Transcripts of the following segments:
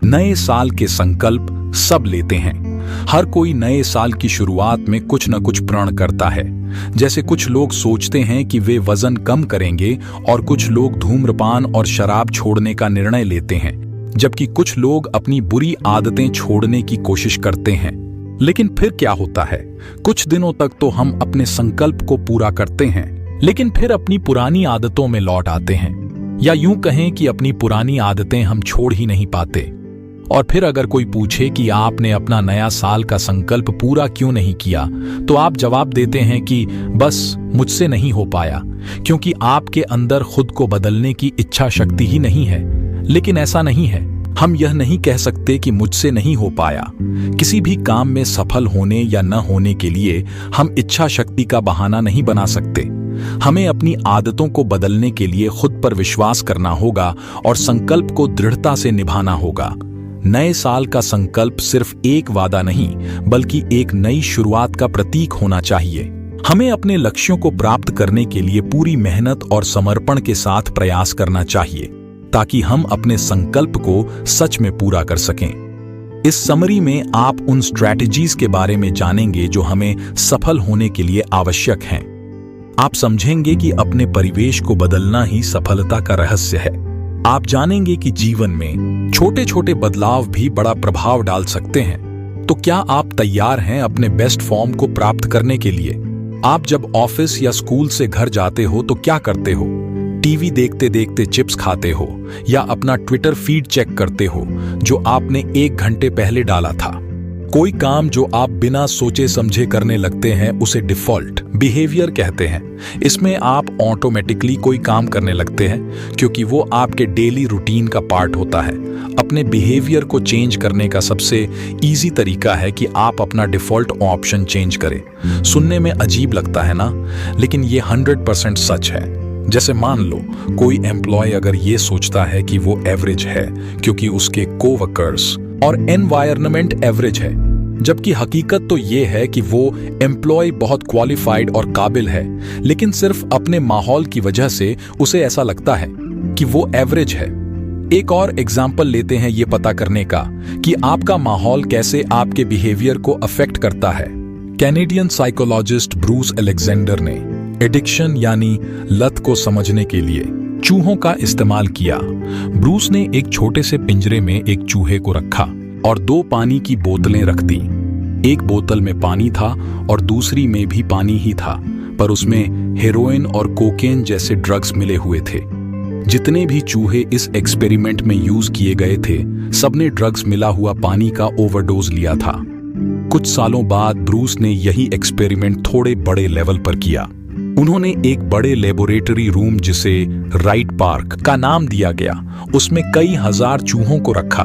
नए साल के संकल्प सब लेते हैं। हर कोई नए साल की शुरुआत में कुछ न कुछ प्रण करता है। जैसे कुछ लोग सोचते हैं कि वे वजन कम करेंगे और कुछ लोग धूम्रपान और शराब छोड़ने का निर्णय लेते हैं, जबकि कुछ लोग अपनी बुरी आदतें छोड़ने की कोशिश करते हैं। लेकिन फिर क्या होता है? कुछ दिनों तक तो हम अपने संकल्प को पूरा करते हैं, लेकिन फिर अपनी पुरानी आदतों में लौट आते हैं, या यूं कहें कि अपनी पुरानी आदतें हम छोड़ ही नहीं पाते। और फिर अगर कोई पूछे कि आपने अपना नया साल का संकल्प पूरा क्यों नहीं किया, तो आप जवाब देते हैं कि बस मुझसे नहीं हो पाया, क्योंकि आपके अंदर खुद को बदलने की इच्छा शक्ति ही नहीं है। लेकिन ऐसा नहीं है। हम यह नहीं कह सकते कि मुझसे नहीं हो पाया। किसी भी काम में सफल होने या न होने के लिए हम इच्छा शक्ति का बहाना नहीं बना सकते। हमें अपनी आदतों को बदलने के लिए खुद पर विश्वास करना होगा और संकल्प को दृढ़ता से निभाना होगा। नए साल का संकल्प सिर्फ एक वादा नहीं, बल्कि एक नई शुरुआत का प्रतीक होना चाहिए। हमें अपने लक्ष्यों को प्राप्त करने के लिए पूरी मेहनत और समर्पण के साथ प्रयास करना चाहिए, ताकि हम अपने संकल्प को सच में पूरा कर सकें। इस समरी में आप उन स्ट्रैटेजीज के बारे में जानेंगे जो हमें सफल होने के लिए आवश्यक हैं। आप समझेंगे कि अपने परिवेश को बदलना ही सफलता का रहस्य है। आप जानेंगे कि जीवन में छोटे छोटे बदलाव भी बड़ा प्रभाव डाल सकते हैं। तो क्या आप तैयार हैं अपने बेस्ट फॉर्म को प्राप्त करने के लिए? आप जब ऑफिस या स्कूल से घर जाते हो तो क्या करते हो? टीवी देखते देखते चिप्स खाते हो, या अपना ट्विटर फीड चेक करते हो जो आपने 1 घंटे पहले डाला था? कोई काम जो आप बिना सोचे समझे करने लगते हैं उसे डिफॉल्ट बिहेवियर कहते हैं। इसमें आप ऑटोमेटिकली कोई काम करने लगते हैं क्योंकि वो आपके डेली रूटीन का पार्ट होता है। अपने बिहेवियर को चेंज करने का सबसे इजी तरीका है कि आप अपना डिफॉल्ट ऑप्शन चेंज करें। सुनने में अजीब लगता है ना, लेकिन ये 100% सच है। जैसे मान लो कोई एम्प्लॉय अगर ये सोचता है कि वो एवरेज है क्योंकि उसके कोवर्कर्स और एनवायरनमेंट एवरेज है, जबकि हकीकत तो ये है कि वो एम्प्लॉय बहुत क्वालिफाइड और काबिल है, लेकिन सिर्फ अपने माहौल की वजह से उसे ऐसा लगता है कि वो एवरेज है। एक और एग्जाम्पल लेते हैं ये पता करने का कि आपका माहौल कैसे आपके बिहेवियर को अफेक्ट करता है। कैनेडियन साइकोलॉजिस्ट ब्रूस अलेक्जेंडर ने एडिक्शन यानी लत को समझने के लिए चूहों का इस्तेमाल किया। ब्रूस ने एक छोटे से पिंजरे में एक चूहे को रखा और 2 पानी की बोतलें रख दी। एक बोतल में पानी था और दूसरी में भी पानी ही था, पर उसमें हेरोइन और कोकेन जैसे ड्रग्स मिले हुए थे। जितने भी चूहे इस एक्सपेरिमेंट में यूज किए गए थे, सबने ड्रग्स मिला हुआ पानी का ओवरडोज लिया था। कुछ सालों बाद ब्रूस ने यही एक्सपेरिमेंट थोड़े बड़े लेवल पर किया। उन्होंने एक बड़े लेबोरेटरी रूम, जिसे राइट पार्क का नाम दिया गया, उसमें कई हजार चूहों को रखा।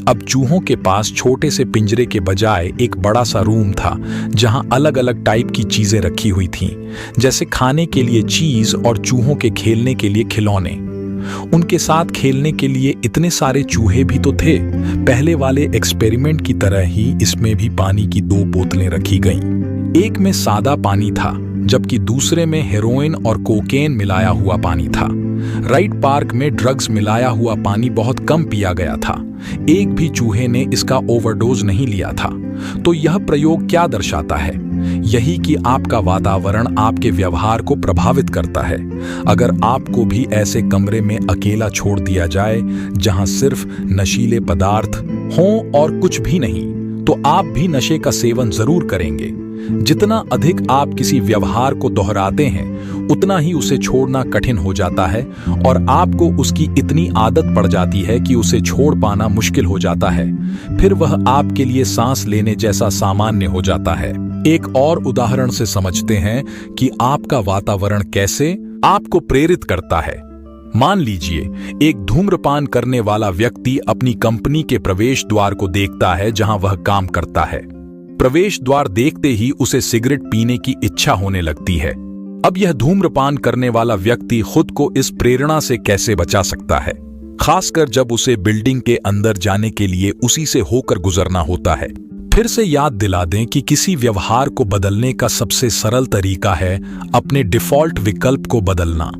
अब चूहों के पास छोटे से पिंजरे के बजाय एक बड़ा सा रूम था जहां अलग अलग टाइप की चीजें रखी हुई थीं, जैसे खाने के लिए चीज और चूहों के खेलने के लिए खिलौने। उनके साथ खेलने के लिए इतने सारे चूहे भी तो थे। पहले वाले एक्सपेरिमेंट की तरह ही इसमें भी पानी की 2 बोतलें रखी गईं। एक में सादा पानी था, जबकि दूसरे में हेरोइन और कोकेन मिलाया हुआ पानी था। राइट पार्क में ड्रग्स मिलाया हुआ पानी बहुत कम पिया गया था। एक भी चूहे ने इसका ओवरडोज नहीं लिया था। तो यह प्रयोग क्या दर्शाता है? यही कि आपका वातावरण आपके व्यवहार को प्रभावित करता है। अगर आपको भी ऐसे कमरे में अकेला छोड़ दिया जाए जहां सिर्फ नशीले पदार्थ हों और कुछ भी नहीं, तो आप भी नशे का सेवन जरूर करेंगे। जितना अधिक आप किसी व्यवहार को दोहराते हैं, उतना ही उसे छोड़ना कठिन हो जाता है और आपको उसकी इतनी आदत पड़ जाती है कि उसे छोड़ पाना मुश्किल हो जाता है। फिर वह आपके लिए सांस लेने जैसा सामान्य हो जाता है। एक और उदाहरण से समझते हैं कि आपका वातावरण कैसे आपको प्रेरित करता है। मान लीजिए एक धूम्रपान करने वाला व्यक्ति अपनी कंपनी के प्रवेश द्वार को देखता है जहां वह काम करता है। प्रवेश द्वार देखते ही उसे सिगरेट पीने की इच्छा होने लगती है। अब यह धूम्रपान करने वाला व्यक्ति खुद को इस प्रेरणा से कैसे बचा सकता है, खासकर जब उसे बिल्डिंग के अंदर जाने के लिए उसी से होकर गुजरना होता है। फिर से याद दिला दें कि किसी व्यवहार को बदलने का सबसे सरल तरीका है अपने डिफॉल्ट विकल्प को बदलना।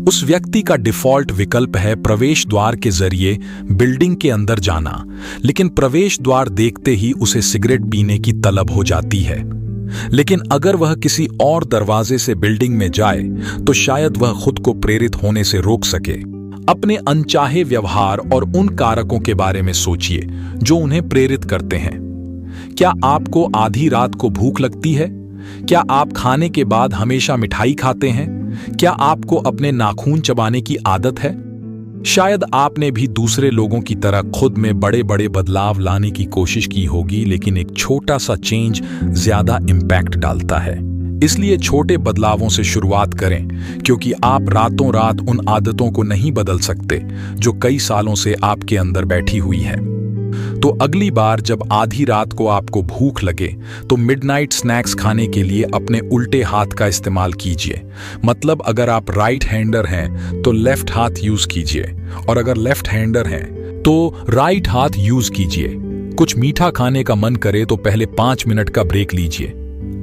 उस व्यक्ति का डिफॉल्ट विकल्प है प्रवेश द्वार के जरिए बिल्डिंग के अंदर जाना, लेकिन प्रवेश द्वार देखते ही उसे सिगरेट पीने की तलब हो जाती है। लेकिन अगर वह किसी और दरवाजे से बिल्डिंग में जाए तो शायद वह खुद को प्रेरित होने से रोक सके। अपने अनचाहे व्यवहार और उन कारकों के बारे में सोचिए जो उन्हें प्रेरित करते हैं। क्या आपको आधी रात को भूख लगती है? क्या आप खाने के बाद हमेशा मिठाई खाते हैं? क्या आपको अपने नाखून चबाने की आदत है? शायद आपने भी दूसरे लोगों की तरह खुद में बड़े बड़े बदलाव लाने की कोशिश की होगी, लेकिन एक छोटा सा चेंज ज्यादा इम्पैक्ट डालता है। इसलिए छोटे बदलावों से शुरुआत करें, क्योंकि आप रातों रात उन आदतों को नहीं बदल सकते जो कई सालों से आपके अंदर बैठी हुई है। तो अगली बार जब आधी रात को आपको भूख लगे तो मिडनाइट स्नैक्स खाने के लिए अपने उल्टे हाथ का इस्तेमाल कीजिए। मतलब अगर आप राइट हैंडर हैं तो लेफ्ट हाथ यूज कीजिए, और अगर लेफ्ट हैंडर हैं तो राइट हाथ यूज कीजिए। कुछ मीठा खाने का मन करे तो पहले 5 मिनट का ब्रेक लीजिए।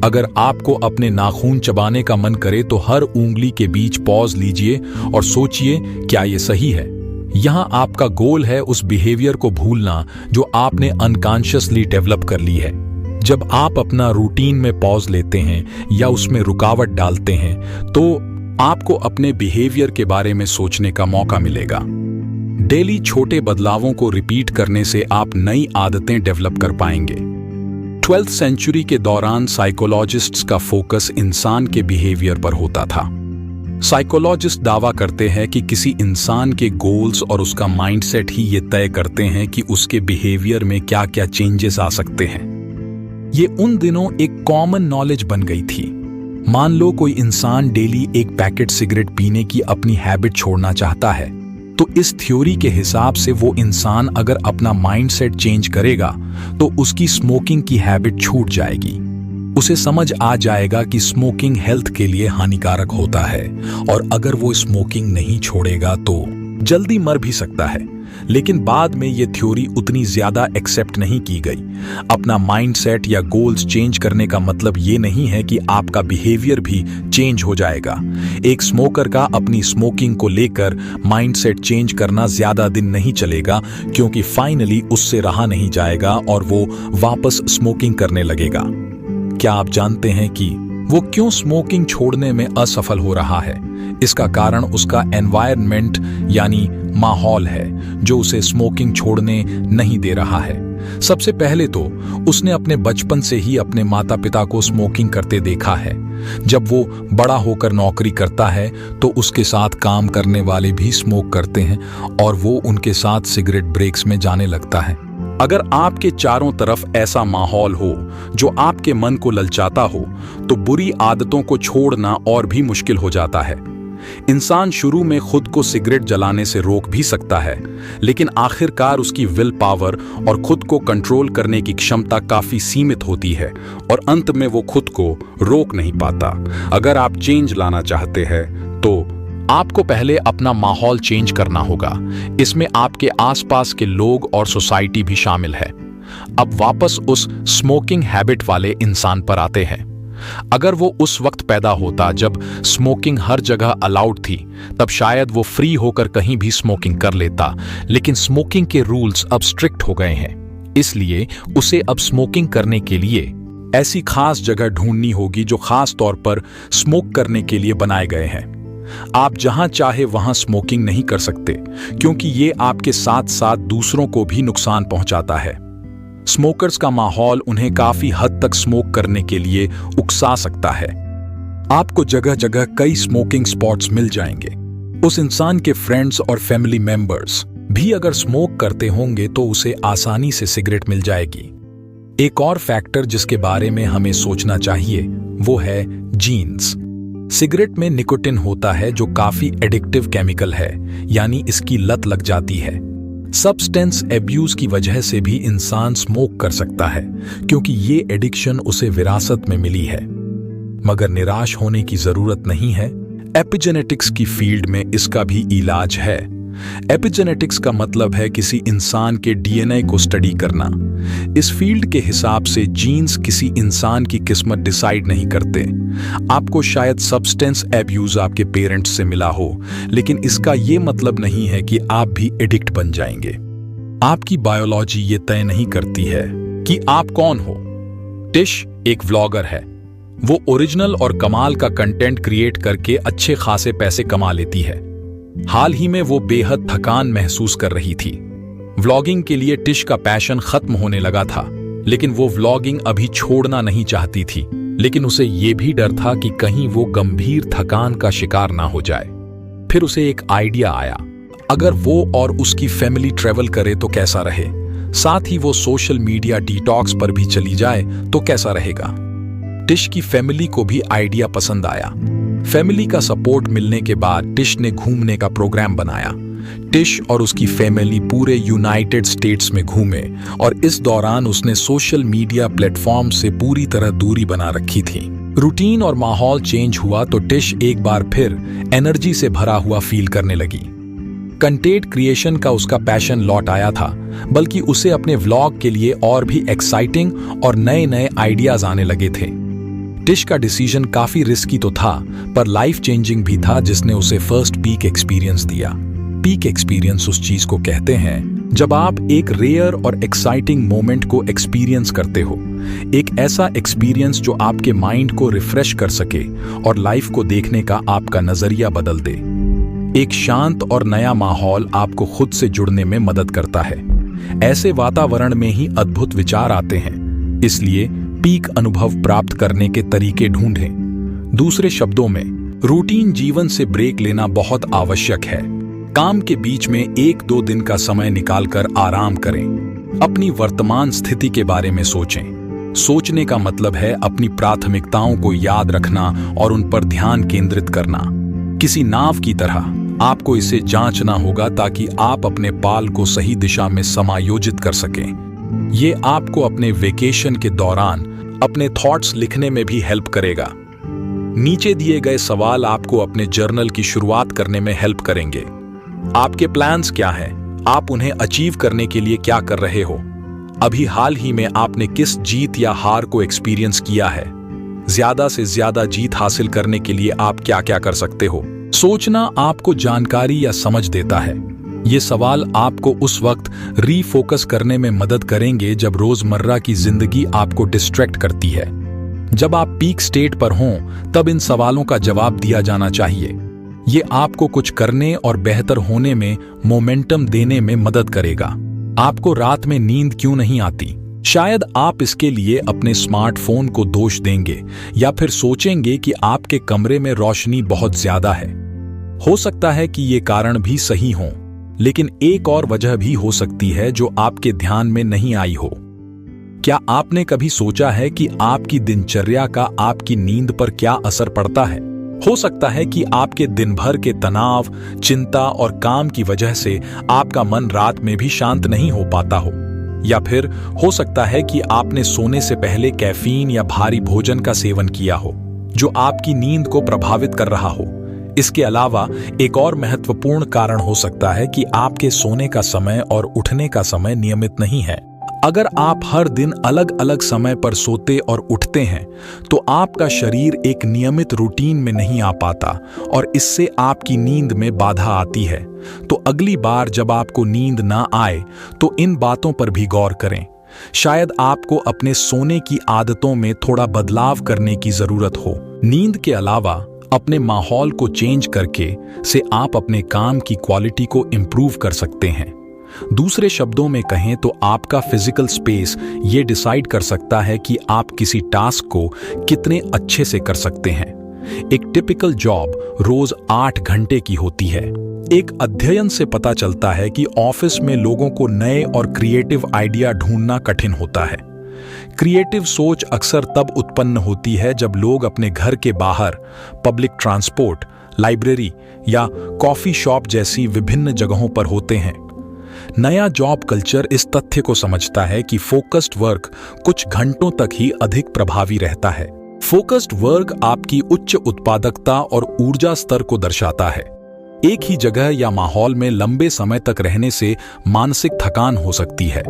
अगर आपको अपने नाखून चबाने का मन करे तो हर उंगली के बीच पॉज लीजिए और सोचिए, क्या ये सही है? यहां आपका गोल है उस बिहेवियर को भूलना जो आपने अनकॉन्शियसली डेवलप कर ली है। जब आप अपना रूटीन में पॉज लेते हैं या उसमें रुकावट डालते हैं तो आपको अपने बिहेवियर के बारे में सोचने का मौका मिलेगा। डेली छोटे बदलावों को रिपीट करने से आप नई आदतें डेवलप कर पाएंगे। 12th सेंचुरी के दौरान साइकोलॉजिस्ट्स का फोकस इंसान के बिहेवियर पर होता था। साइकोलॉजिस्ट दावा करते हैं कि किसी इंसान के गोल्स और उसका माइंडसेट ही ये तय करते हैं कि उसके बिहेवियर में क्या क्या चेंजेस आ सकते हैं। ये उन दिनों एक कॉमन नॉलेज बन गई थी। मान लो कोई इंसान डेली एक पैकेट सिगरेट पीने की अपनी हैबिट छोड़ना चाहता है, तो इस थ्योरी के हिसाब से वो इंसान अगर अपना माइंडसेट चेंज करेगा तो उसकी स्मोकिंग की हैबिट छूट जाएगी। उसे समझ आ जाएगा कि स्मोकिंग हेल्थ के लिए हानिकारक होता है, और अगर वो स्मोकिंग नहीं छोड़ेगा तो जल्दी मर भी सकता है। लेकिन बाद में ये थ्योरी उतनी ज्यादा एक्सेप्ट नहीं की गई। अपना माइंडसेट या गोल्स चेंज करने का मतलब ये नहीं है कि आपका बिहेवियर भी चेंज हो जाएगा। एक स्मोकर का अपनी स्मोकिंग को लेकर माइंडसेट चेंज करना ज्यादा दिन नहीं चलेगा, क्योंकि फाइनली उससे रहा नहीं जाएगा और वो वापस स्मोकिंग करने लगेगा। क्या आप जानते हैं कि वो क्यों स्मोकिंग छोड़ने में असफल हो रहा है? इसका कारण उसका एनवायरनमेंट यानी माहौल है जो उसे स्मोकिंग छोड़ने नहीं दे रहा है। सबसे पहले तो उसने अपने बचपन से ही अपने माता पिता को स्मोकिंग करते देखा है। जब वो बड़ा होकर नौकरी करता है तो उसके साथ काम करने वाले भी स्मोक करते हैं और वो उनके साथ सिगरेट ब्रेक्स में जाने लगता है। अगर आपके चारों तरफ ऐसा माहौल हो जो आपके मन को ललचाता हो तो बुरी आदतों को छोड़ना और भी मुश्किल हो जाता है। इंसान शुरू में खुद को सिगरेट जलाने से रोक भी सकता है, लेकिन आखिरकार उसकी विल पावर और खुद को कंट्रोल करने की क्षमता काफी सीमित होती है और अंत में वो खुद को रोक नहीं पाता। अगर आप चेंज लाना चाहते हैं तो आपको पहले अपना माहौल चेंज करना होगा। इसमें आपके आसपास के लोग और सोसाइटी भी शामिल है। अब वापस उस स्मोकिंग हैबिट वाले इंसान पर आते हैं। अगर वो उस वक्त पैदा होता जब स्मोकिंग हर जगह अलाउड थी, तब शायद वो फ्री होकर कहीं भी स्मोकिंग कर लेता, लेकिन स्मोकिंग के रूल्स अब स्ट्रिक्ट हो गए हैं। इसलिए उसे अब स्मोकिंग करने के लिए ऐसी खास जगह ढूंढनी होगी जो खास तौर पर स्मोक करने के लिए बनाए गए हैं। आप जहां चाहे वहां स्मोकिंग नहीं कर सकते, क्योंकि ये आपके साथ साथ दूसरों को भी नुकसान पहुंचाता है। स्मोकर्स का माहौल उन्हें काफी हद तक स्मोक करने के लिए उकसा सकता है। आपको जगह जगह कई स्मोकिंग स्पॉट्स मिल जाएंगे। उस इंसान के फ्रेंड्स और फैमिली मेंबर्स भी अगर स्मोक करते होंगे तो उसे आसानी से सिगरेट मिल जाएगी। एक और फैक्टर जिसके बारे में हमें सोचना चाहिए वो है जीन्स। सिगरेट में निकोटिन होता है जो काफी एडिक्टिव केमिकल है, यानी इसकी लत लग जाती है। सब्सटेंस एब्यूज की वजह से भी इंसान स्मोक कर सकता है, क्योंकि ये एडिक्शन उसे विरासत में मिली है। मगर निराश होने की जरूरत नहीं है। एपिजेनेटिक्स की फील्ड में इसका भी इलाज है। एपिजेनेटिक्स का मतलब है किसी इंसान के डीएनए को स्टडी करना। इस फील्ड के हिसाब से जीन्स किसी इंसान की किस्मत डिसाइड नहीं करते। आपको शायद सब्सटेंस एब्यूज आपके पेरेंट्स से मिला हो, लेकिन इसका ये मतलब नहीं है कि आप भी एडिक्ट बन जाएंगे। आपकी बायोलॉजी ये तय नहीं करती है कि आप कौन हो। टिश एक व्लॉगर है। वो ओरिजिनल और कमाल का कंटेंट क्रिएट करके अच्छे खासे पैसे कमा लेती है। हाल ही में वो बेहद थकान महसूस कर रही थी। व्लॉगिंग के लिए टिश का पैशन खत्म होने लगा था, लेकिन वो व्लॉगिंग अभी छोड़ना नहीं चाहती थी। लेकिन उसे ये भी डर था कि कहीं वो गंभीर थकान का शिकार ना हो जाए। फिर उसे एक आइडिया आया, अगर वो और उसकी फैमिली ट्रेवल करे तो कैसा रहे, साथ ही वो सोशल मीडिया डिटॉक्स पर भी चली जाए तो कैसा रहेगा। टिश की फैमिली को भी आइडिया पसंद आया। फैमिली का सपोर्ट मिलने के बाद टिश ने घूमने का प्रोग्राम बनाया। टिश और उसकी फैमिली पूरे यूनाइटेड स्टेट्स में घूमे और इस दौरान उसने सोशल मीडिया प्लेटफॉर्म से पूरी तरह दूरी बना रखी थी। रूटीन और माहौल चेंज हुआ तो टिश एक बार फिर एनर्जी से भरा हुआ फील करने लगी। कंटेंट क्रिएशन का उसका पैशन लौट आया था, बल्कि उसे अपने व्लॉग के लिए और भी एक्साइटिंग और नए नए आइडियाज आने लगे थे। टिश का डिसीजन काफी रिस्की तो था, पर लाइफ चेंजिंग भी था, जिसने उसे फर्स्ट पीक एक्सपीरियंस दिया। पीक एक्सपीरियंस उस चीज को कहते हैं जब आप एक रेयर और एक्साइटिंग मोमेंट को एक्सपीरियंस करते हो। एक ऐसा एक्सपीरियंस जो आपके माइंड को रिफ्रेश कर सके और लाइफ को देखने का आपका नजरिया बदल दे। एक शांत और नया माहौल आपको खुद से जुड़ने में मदद करता है। ऐसे वातावरण में ही अद्भुत विचार आते हैं। इसलिए पीक अनुभव प्राप्त करने के तरीके ढूंढें। दूसरे शब्दों में, रूटीन जीवन से ब्रेक लेना बहुत आवश्यक है। काम के बीच में 1-2 दिन का समय निकालकर आराम करें। अपनी वर्तमान स्थिति के बारे में सोचें। सोचने का मतलब है अपनी प्राथमिकताओं को याद रखना और उन पर ध्यान केंद्रित करना। किसी नाव की तरह आपको इसे जांचना होगा ताकि आप अपने पाल को सही दिशा में समायोजित कर सकें। ये आपको अपने वेकेशन के दौरान अपने थॉट्स लिखने में भी हेल्प करेगा। नीचे दिए गए सवाल आपको अपने जर्नल की शुरुआत करने में हेल्प करेंगे। आपके प्लान्स क्या हैं? आप उन्हें अचीव करने के लिए क्या कर रहे हो? अभी हाल ही में आपने किस जीत या हार को एक्सपीरियंस किया है? ज्यादा से ज्यादा जीत हासिल करने के लिए आप क्या क्या कर सकते हो? सोचना आपको जानकारी या समझ देता है। ये सवाल आपको उस वक्त रीफोकस करने में मदद करेंगे जब रोजमर्रा की जिंदगी आपको डिस्ट्रैक्ट करती है। जब आप पीक स्टेट पर हों, तब इन सवालों का जवाब दिया जाना चाहिए। ये आपको कुछ करने और बेहतर होने में मोमेंटम देने में मदद करेगा। आपको रात में नींद क्यों नहीं आती? शायद आप इसके लिए अपने स्मार्टफोन को दोष देंगे या फिर सोचेंगे कि आपके कमरे में रोशनी बहुत ज्यादा है। हो सकता है कि ये कारण भी सही हों, लेकिन एक और वजह भी हो सकती है जो आपके ध्यान में नहीं आई हो। क्या आपने कभी सोचा है कि आपकी दिनचर्या का आपकी नींद पर क्या असर पड़ता है? हो सकता है कि आपके दिन भर के तनाव, चिंता और काम की वजह से आपका मन रात में भी शांत नहीं हो पाता हो। या फिर हो सकता है कि आपने सोने से पहले कैफीन या भारी भोजन का सेवन किया हो, जो आपकी नींद को प्रभावित कर रहा हो। इसके अलावा एक और महत्वपूर्ण कारण हो सकता है कि आपके सोने का समय और उठने का समय नियमित नहीं है। अगर आप हर दिन अलग अलग समय पर सोते और उठते हैं, तो आपका शरीर एक नियमित रूटीन में नहीं आ पाता और इससे आपकी नींद में बाधा आती है। तो अगली बार जब आपको नींद ना आए, तो इन बातों पर भी गौर करें। शायद आपको अपने सोने की आदतों में थोड़ा बदलाव करने की जरूरत हो। नींद के अलावा अपने माहौल को चेंज करके से आप अपने काम की क्वालिटी को इम्प्रूव कर सकते हैं। दूसरे शब्दों में कहें तो आपका फिजिकल स्पेस ये डिसाइड कर सकता है कि आप किसी टास्क को कितने अच्छे से कर सकते हैं। एक टिपिकल जॉब रोज 8 घंटे की होती है। एक अध्ययन से पता चलता है कि ऑफिस में लोगों को नए और क्रिएटिव आइडिया ढूंढना कठिन होता है। क्रिएटिव सोच अक्सर तब उत्पन्न होती है जब लोग अपने घर के बाहर पब्लिक ट्रांसपोर्ट, लाइब्रेरी या कॉफी शॉप जैसी विभिन्न जगहों पर होते हैं। नया जॉब कल्चर इस तथ्य को समझता है कि फोकस्ड वर्क कुछ घंटों तक ही अधिक प्रभावी रहता है। फोकस्ड वर्क आपकी उच्च उत्पादकता और ऊर्जा स्तर को दर्शाता है। एक ही जगह या माहौल में लंबे समय तक रहने से मानसिक थकान हो सकती है।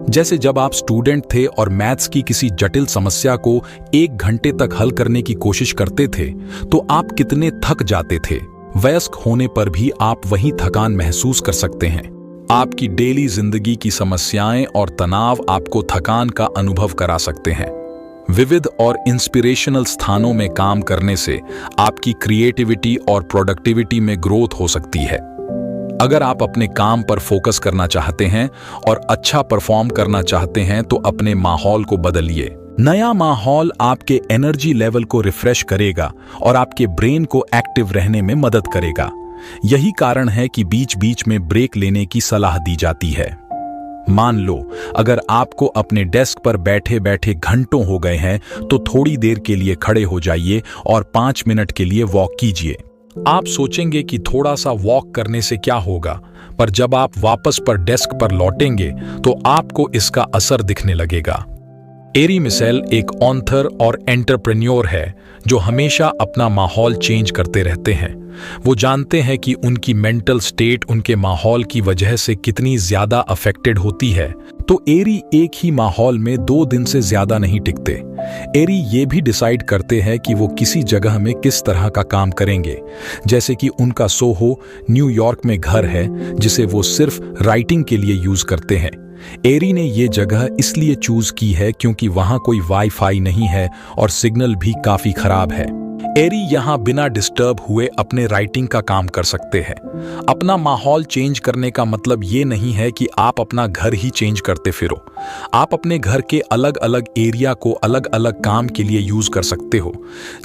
जैसे जब आप स्टूडेंट थे और मैथ्स की किसी जटिल समस्या को 1 घंटे तक हल करने की कोशिश करते थे तो आप कितने थक जाते थे। वयस्क होने पर भी आप वही थकान महसूस कर सकते हैं। आपकी डेली जिंदगी की समस्याएं और तनाव आपको थकान का अनुभव करा सकते हैं। विविध और इंस्पिरेशनल स्थानों में काम करने से आपकी क्रिएटिविटी और प्रोडक्टिविटी में ग्रोथ हो सकती है। अगर आप अपने काम पर फोकस करना चाहते हैं और अच्छा परफॉर्म करना चाहते हैं तो अपने माहौल को बदलिए। नया माहौल आपके एनर्जी लेवल को रिफ्रेश करेगा और आपके ब्रेन को एक्टिव रहने में मदद करेगा। यही कारण है कि बीच बीच में ब्रेक लेने की सलाह दी जाती है। मान लो अगर आपको अपने डेस्क पर बैठे बैठे घंटों हो गए हैं तो थोड़ी देर के लिए खड़े हो जाइए और 5 मिनट के लिए वॉक कीजिए। आप सोचेंगे कि थोड़ा सा वॉक करने से क्या होगा, पर जब आप वापस पर डेस्क पर लौटेंगे तो आपको इसका असर दिखने लगेगा। एरी मिशेल एक ऑथर और एंटरप्रेन्योर है जो हमेशा अपना माहौल चेंज करते रहते हैं। वो जानते हैं कि उनकी मेंटल स्टेट उनके माहौल की वजह से कितनी ज्यादा अफेक्टेड होती है। तो एरी एक ही माहौल में 2 दिन से ज्यादा नहीं टिकते। एरी ये भी डिसाइड करते हैं कि वो किसी जगह में किस तरह का काम करेंगे। जैसे कि उनका सोहो न्यूयॉर्क में घर है जिसे वो सिर्फ राइटिंग के लिए यूज करते हैं। एरी ने ये जगह इसलिए चूज की है क्योंकि वहां कोई वाईफाई नहीं है और सिग्नल भी काफी खराब है। एरी यहाँ बिना डिस्टर्ब हुए अपने राइटिंग का काम कर सकते हैं। अपना माहौल चेंज करने का मतलब ये नहीं है कि आप अपना घर ही चेंज करते फिरो। आप अपने घर के अलग अलग एरिया को अलग अलग काम के लिए यूज कर सकते हो।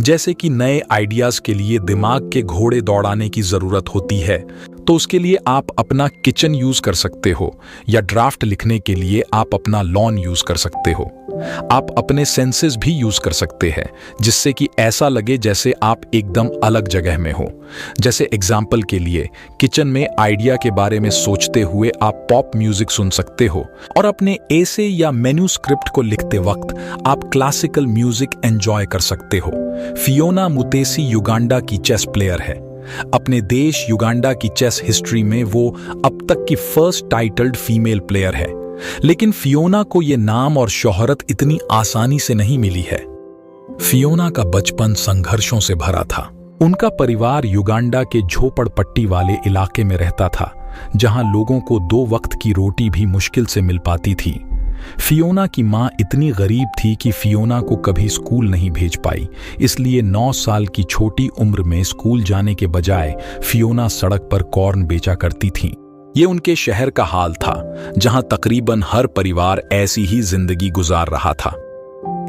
जैसे कि नए आइडियाज के लिए दिमाग के घोड़े दौड़ाने की जरूरत होती है तो उसके लिए आप अपना किचन यूज कर सकते हो, या ड्राफ्ट लिखने के लिए आप अपना लॉन यूज कर सकते हो। आप अपने सेंसेस भी यूज कर सकते हैं जिससे कि ऐसा लगे जैसे आप एकदम अलग जगह में हो। जैसे एग्जाम्पल के लिए किचन में आइडिया के बारे में सोचते हुए आप पॉप म्यूजिक सुन सकते हो और अपने एसे या मेन्यू स्क्रिप्ट को लिखते वक्त आप क्लासिकल म्यूजिक एंजॉय कर सकते हो। फियोना मुतेसी युगांडा की चेस प्लेयर है। अपने देश युगांडा की चेस हिस्ट्री में वो अब तक की फर्स्ट टाइटल्ड फीमेल प्लेयर है। लेकिन फियोना को ये नाम और शोहरत इतनी आसानी से नहीं मिली है। फियोना का बचपन संघर्षों से भरा था। उनका परिवार युगांडा के झोपड़पट्टी वाले इलाके में रहता था जहां लोगों को 2 वक्त की रोटी भी मुश्किल से मिल पाती थी। फियोना की मां इतनी गरीब थी कि फियोना को कभी स्कूल नहीं भेज पाई, इसलिए 9 साल की छोटी उम्र में स्कूल जाने के बजाय फियोना सड़क पर कॉर्न बेचा करती थीं। ये उनके शहर का हाल था जहां तकरीबन हर परिवार ऐसी ही जिंदगी गुजार रहा था।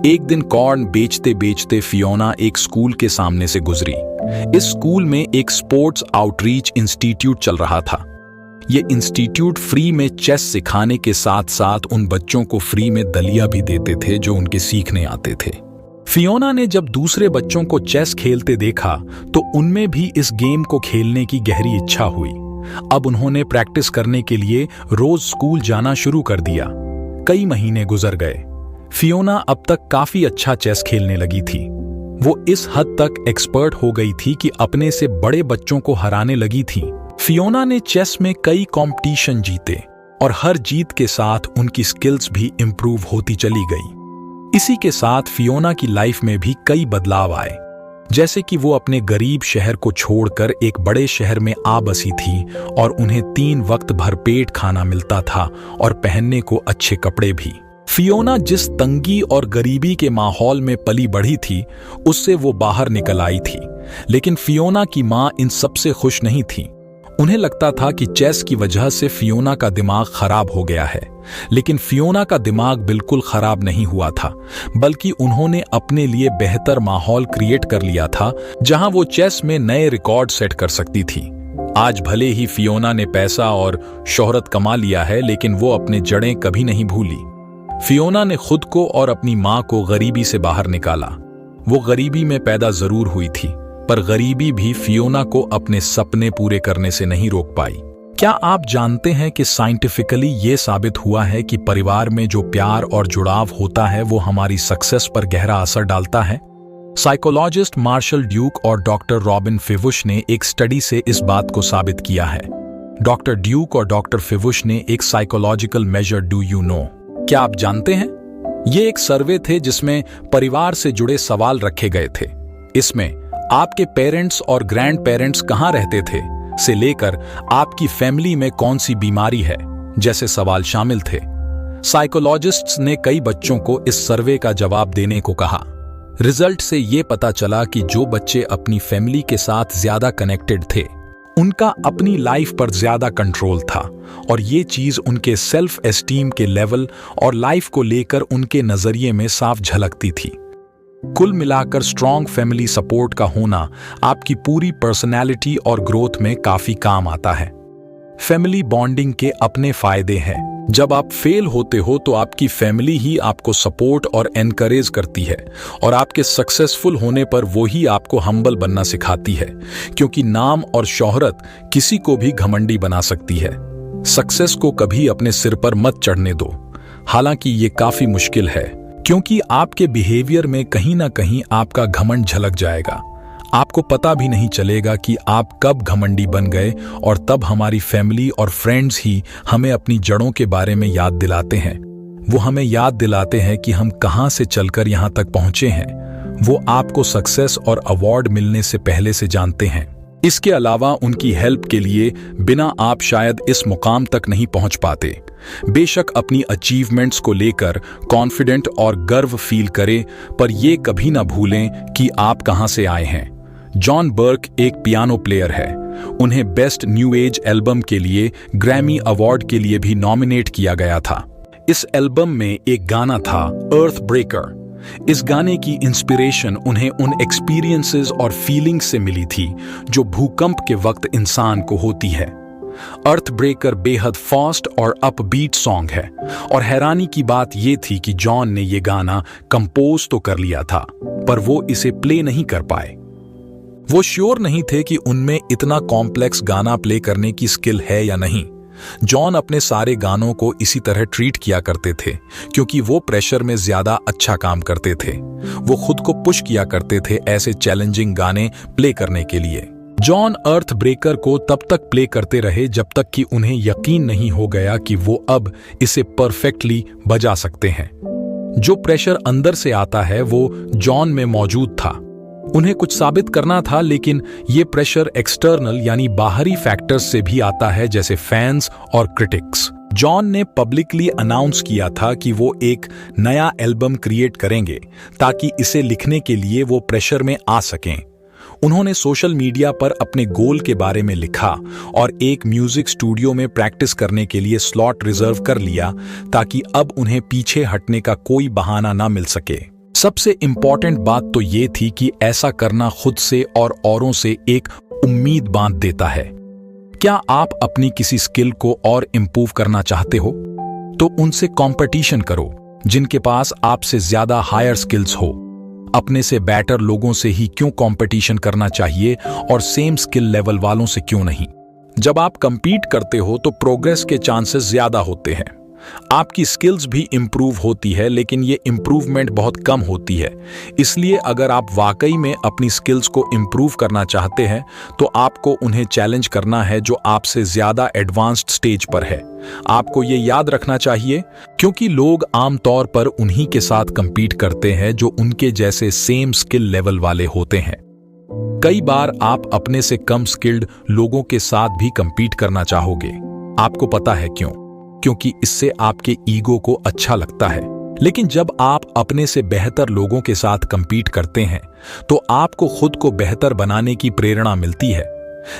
एक दिन कॉर्न बेचते बेचते फियोना एक स्कूल के सामने से गुजरी। इस स्कूल में एक स्पोर्ट्स आउटरीच इंस्टीट्यूट चल रहा था। ये इंस्टीट्यूट फ्री में चेस सिखाने के साथ साथ उन बच्चों को फ्री में दलिया भी देते थे जो उनके सीखने आते थे। फियोना ने जब दूसरे बच्चों को चेस खेलते देखा तो उनमें भी इस गेम को खेलने की गहरी इच्छा हुई। अब उन्होंने प्रैक्टिस करने के लिए रोज स्कूल जाना शुरू कर दिया। कई महीने गुजर गए। फियोना अब तक काफी अच्छा चेस खेलने लगी थी। वो इस हद तक एक्सपर्ट हो गई थी कि अपने से बड़े बच्चों को हराने लगी थी। फियोना ने चेस में कई कंपटीशन जीते और हर जीत के साथ उनकी स्किल्स भी इंप्रूव होती चली गई। इसी के साथ फियोना की लाइफ में भी कई बदलाव आए, जैसे कि वो अपने गरीब शहर को छोड़कर एक बड़े शहर में आ बसी थी और उन्हें 3 वक्त भरपेट खाना मिलता था और पहनने को अच्छे कपड़े भी। फियोना जिस तंगी और गरीबी के माहौल में पली बढ़ी थी उससे वो बाहर निकल आई थी, लेकिन फियोना की मां इन सबसे खुश नहीं थी। उन्हें लगता था कि चेस की वजह से फियोना का दिमाग खराब हो गया है, लेकिन फियोना का दिमाग बिल्कुल खराब नहीं हुआ था, बल्कि उन्होंने अपने लिए बेहतर माहौल क्रिएट कर लिया था जहां वो चेस में नए रिकॉर्ड सेट कर सकती थी। आज भले ही फियोना ने पैसा और शोहरत कमा लिया है, लेकिन वो अपने जड़ें कभी नहीं भूली। फियोना ने खुद को और अपनी मां को गरीबी से बाहर निकाला। वो गरीबी में पैदा जरूर हुई थी, पर गरीबी भी फियोना को अपने सपने पूरे करने से नहीं रोक पाई। क्या आप जानते हैं कि साइंटिफिकली ये साबित हुआ है कि परिवार में जो प्यार और जुड़ाव होता है वो हमारी सक्सेस पर गहरा असर डालता है? साइकोलॉजिस्ट मार्शल ड्यूक और डॉक्टर रॉबिन फिवुश ने एक स्टडी से इस बात को साबित किया है। डॉक्टर ड्यूक और डॉक्टर फिवुश ने एक psychological measure do you know, क्या आप जानते हैं? ये एक सर्वे थे जिसमें परिवार से जुड़े सवाल रखे गए थे। इसमें आपके पेरेंट्स और ग्रैंड पेरेंट्स कहाँ रहते थे से लेकर आपकी फैमिली में कौन सी बीमारी है जैसे सवाल शामिल थे। साइकोलॉजिस्ट्स ने कई बच्चों को इस सर्वे का जवाब देने को कहा। रिजल्ट से ये पता चला कि जो बच्चे अपनी फैमिली के साथ ज्यादा कनेक्टेड थे उनका अपनी लाइफ पर ज्यादा कंट्रोल था और ये चीज उनके सेल्फ एस्टीम के लेवल और लाइफ को लेकर उनके नजरिए में साफ झलकती थी। कुल मिलाकर स्ट्रॉन्ग फैमिली सपोर्ट का होना आपकी पूरी पर्सनैलिटी और ग्रोथ में काफी काम आता है। फैमिली बॉन्डिंग के अपने फायदे हैं। जब आप फेल होते हो तो आपकी फैमिली ही आपको सपोर्ट और एनकरेज करती है और आपके सक्सेसफुल होने पर वो ही आपको हम्बल बनना सिखाती है, क्योंकि नाम और शोहरत किसी को भी घमंडी बना सकती है। सक्सेस को कभी अपने सिर पर मत चढ़ने दो, हालांकि ये काफी मुश्किल है, क्योंकि आपके बिहेवियर में कहीं ना कहीं आपका घमंड झलक जाएगा। आपको पता भी नहीं चलेगा कि आप कब घमंडी बन गए और तब हमारी फैमिली और फ्रेंड्स ही हमें अपनी जड़ों के बारे में याद दिलाते हैं। वो हमें याद दिलाते हैं कि हम कहां से चलकर यहां तक पहुंचे हैं। वो आपको सक्सेस और अवार्ड मिलने से पहले से जानते हैं। इसके अलावा उनकी हेल्प के लिए बिना आप शायद इस मुकाम तक नहीं पहुंच पाते। बेशक अपनी अचीवमेंट्स को लेकर कॉन्फिडेंट और गर्व फील करें, पर यह कभी ना भूलें कि आप कहां से आए हैं। जॉन बर्क एक पियानो प्लेयर है। उन्हें बेस्ट न्यू एज एल्बम के लिए ग्रैमी अवार्ड के लिए भी नॉमिनेट किया गया था। इस एल्बम में एक गाना था अर्थ ब्रेकर। इस गाने की इंस्पिरेशन उन्हें उन एक्सपीरियंसेस और फीलिंग्स से मिली थी जो भूकंप के वक्त इंसान को होती है। अर्थ ब्रेकर बेहद फास्ट और अपबीट सॉन्ग है और हैरानी की बात यह थी कि जॉन ने यह गाना कंपोज तो कर लिया था, पर वो इसे प्ले नहीं कर पाए। वो श्योर नहीं थे कि उनमें इतना कॉम्प्लेक्स गाना प्ले करने की स्किल है या नहीं। जॉन अपने सारे गानों को इसी तरह ट्रीट किया करते थे क्योंकि वो प्रेशर में ज्यादा अच्छा काम करते थे। वो खुद को पुश किया करते थे ऐसे चैलेंजिंग गाने प्ले करने के लिए। जॉन अर्थ ब्रेकर को तब तक प्ले करते रहे जब तक कि उन्हें यकीन नहीं हो गया कि वो अब इसे परफेक्टली बजा सकते हैं। जो प्रेशर अंदर से आता है वो जॉन में मौजूद था। उन्हें कुछ साबित करना था, लेकिन ये प्रेशर एक्सटर्नल यानी बाहरी फैक्टर्स से भी आता है, जैसे फैंस और क्रिटिक्स। जॉन ने पब्लिकली अनाउंस किया था कि वो एक नया एल्बम क्रिएट करेंगे ताकि इसे लिखने के लिए वो प्रेशर में आ सकें। उन्होंने सोशल मीडिया पर अपने गोल के बारे में लिखा और एक म्यूजिक स्टूडियो में प्रैक्टिस करने के लिए स्लॉट रिजर्व कर लिया ताकि अब उन्हें पीछे हटने का कोई बहाना ना मिल सके। सबसे इंपॉर्टेंट बात तो ये थी कि ऐसा करना खुद से और औरों से एक उम्मीद बांध देता है। क्या आप अपनी किसी स्किल को और इंप्रूव करना चाहते हो तो उनसे कंपटीशन करो जिनके पास आपसे ज्यादा हायर स्किल्स हो। अपने से बेटर लोगों से ही क्यों कंपटीशन करना चाहिए और सेम स्किल लेवल वालों से क्यों नहीं। जब आप कंपीट करते हो तो प्रोग्रेस के चांसेस ज्यादा होते हैं। आपकी स्किल्स भी इंप्रूव होती है, लेकिन ये इंप्रूवमेंट बहुत कम होती है। इसलिए अगर आप वाकई में अपनी स्किल्स को इंप्रूव करना चाहते हैं तो आपको उन्हें चैलेंज करना है जो आपसे ज्यादा एडवांस्ड स्टेज पर है। आपको ये याद रखना चाहिए क्योंकि लोग आमतौर पर उन्हीं के साथ कंपीट करते हैं जो उनके जैसे सेम स्किल लेवल वाले होते हैं। कई बार आप अपने से कम स्किल्ड लोगों के साथ भी कंपीट करना चाहोगे। आपको पता है क्यों? क्योंकि इससे आपके ईगो को अच्छा लगता है। लेकिन जब आप अपने से बेहतर लोगों के साथ कंपीट करते हैं तो आपको खुद को बेहतर बनाने की प्रेरणा मिलती है।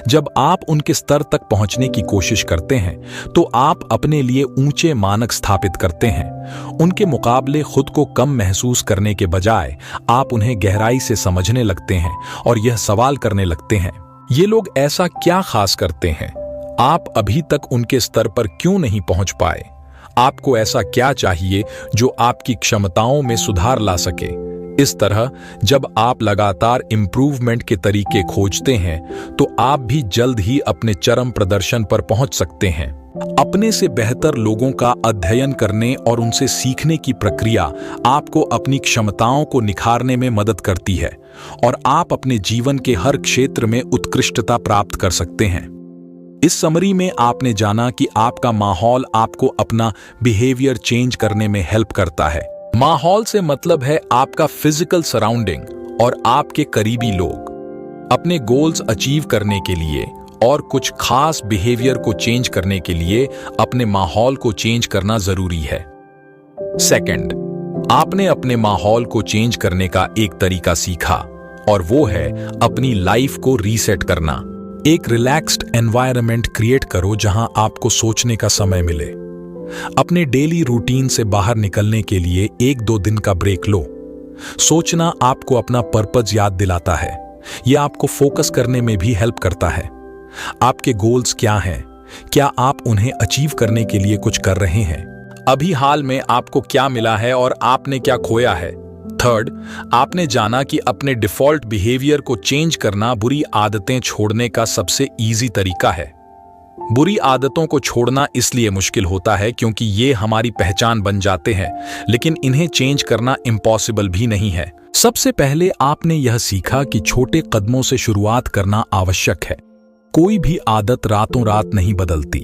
जब आप उनके स्तर तक पहुंचने की कोशिश करते हैं तो आप अपने लिए ऊंचे मानक स्थापित करते हैं। उनके मुकाबले खुद को कम महसूस करने के बजाय आप उन्हें गहराई से समझने लगते हैं और यह सवाल करने लगते हैं, ये लोग ऐसा क्या खास करते हैं? आप अभी तक उनके स्तर पर क्यों नहीं पहुंच पाए? आपको ऐसा क्या चाहिए जो आपकी क्षमताओं में सुधार ला सके? इस तरह जब आप लगातार इंप्रूवमेंट के तरीके खोजते हैं तो आप भी जल्द ही अपने चरम प्रदर्शन पर पहुंच सकते हैं। अपने से बेहतर लोगों का अध्ययन करने और उनसे सीखने की प्रक्रिया आपको अपनी क्षमताओं को निखारने में मदद करती है और आप अपने जीवन के हर क्षेत्र में उत्कृष्टता प्राप्त कर सकते हैं। इस समरी में आपने जाना कि आपका माहौल आपको अपना बिहेवियर चेंज करने में हेल्प करता है। माहौल से मतलब है आपका फिजिकल सराउंडिंग और आपके करीबी लोग। अपने गोल्स अचीव करने के लिए और कुछ खास बिहेवियर को चेंज करने के लिए अपने माहौल को चेंज करना जरूरी है। सेकंड, आपने अपने माहौल को चेंज करने का एक तरीका सीखा और वो है अपनी लाइफ को रीसेट करना। एक रिलैक्स्ड एनवायरनमेंट क्रिएट करो जहां आपको सोचने का समय मिले। अपने डेली रूटीन से बाहर निकलने के लिए 1-2 दिन का ब्रेक लो। सोचना आपको अपना पर्पस याद दिलाता है। यह आपको फोकस करने में भी हेल्प करता है। आपके गोल्स क्या हैं? क्या आप उन्हें अचीव करने के लिए कुछ कर रहे हैं? अभी हाल में आपको क्या मिला है और आपने क्या खोया है? थर्ड, आपने जाना कि अपने डिफॉल्ट बिहेवियर को चेंज करना बुरी आदतें छोड़ने का सबसे इजी तरीका है। बुरी आदतों को छोड़ना इसलिए मुश्किल होता है क्योंकि ये हमारी पहचान बन जाते हैं, लेकिन इन्हें चेंज करना इम्पॉसिबल भी नहीं है। सबसे पहले आपने यह सीखा कि छोटे कदमों से शुरुआत करना आवश्यक है। कोई भी आदत रातों रात नहीं बदलती।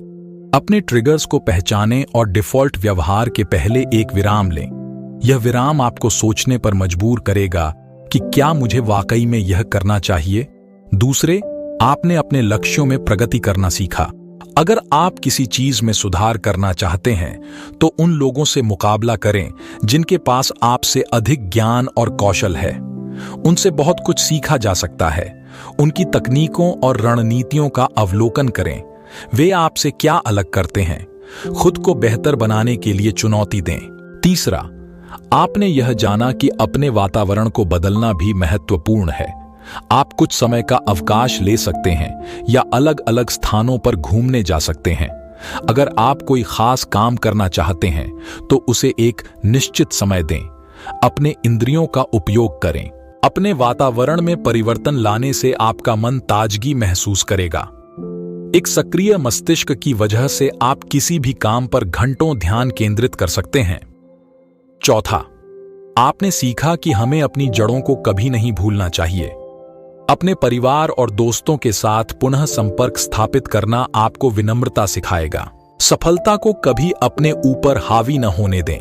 अपने ट्रिगर्स को पहचानें और डिफॉल्ट व्यवहार के पहले एक विराम लें। यह विराम आपको सोचने पर मजबूर करेगा कि क्या मुझे वाकई में यह करना चाहिए। दूसरे, आपने अपने लक्ष्यों में प्रगति करना सीखा। अगर आप किसी चीज में सुधार करना चाहते हैं तो उन लोगों से मुकाबला करें जिनके पास आपसे अधिक ज्ञान और कौशल है। उनसे बहुत कुछ सीखा जा सकता है। उनकी तकनीकों और रणनीतियों का अवलोकन करें। वे आपसे क्या अलग करते हैं। खुद को बेहतर बनाने के लिए चुनौती दें। तीसरा, आपने यह जाना कि अपने वातावरण को बदलना भी महत्वपूर्ण है। आप कुछ समय का अवकाश ले सकते हैं या अलग अलग स्थानों पर घूमने जा सकते हैं। अगर आप कोई खास काम करना चाहते हैं तो उसे एक निश्चित समय दें। अपने इंद्रियों का उपयोग करें। अपने वातावरण में परिवर्तन लाने से आपका मन ताजगी महसूस करेगा। एक सक्रिय मस्तिष्क की वजह से आप किसी भी काम पर घंटों ध्यान केंद्रित कर सकते हैं। चौथा, आपने सीखा कि हमें अपनी जड़ों को कभी नहीं भूलना चाहिए। अपने परिवार और दोस्तों के साथ पुनः संपर्क स्थापित करना आपको विनम्रता सिखाएगा। सफलता को कभी अपने ऊपर हावी न होने दें।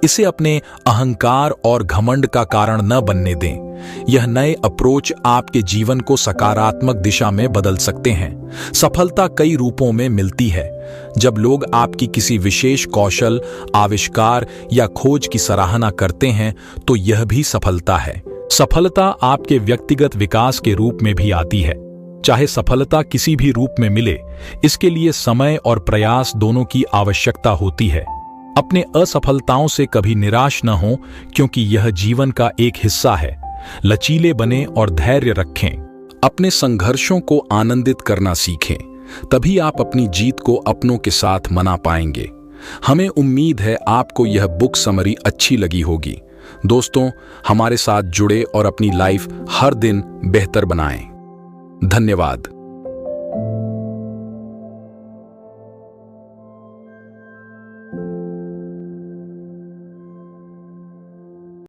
इसे अपने अहंकार और घमंड का कारण न बनने दें। यह नए अप्रोच आपके जीवन को सकारात्मक दिशा में बदल सकते हैं। सफलता कई रूपों में मिलती है। जब लोग आपकी किसी विशेष कौशल, आविष्कार या खोज की सराहना करते हैं तो यह भी सफलता है। सफलता आपके व्यक्तिगत विकास के रूप में भी आती है। चाहे सफलता किसी भी रूप में मिले, इसके लिए समय और प्रयास दोनों की आवश्यकता होती है। अपने असफलताओं से कभी निराश न हो क्योंकि यह जीवन का एक हिस्सा है। लचीले बने और धैर्य रखें। अपने संघर्षों को आनंदित करना सीखें, तभी आप अपनी जीत को अपनों के साथ मना पाएंगे। हमें उम्मीद है आपको यह बुक समरी अच्छी लगी होगी। दोस्तों, हमारे साथ जुड़े और अपनी लाइफ हर दिन बेहतर बनाएं। धन्यवाद।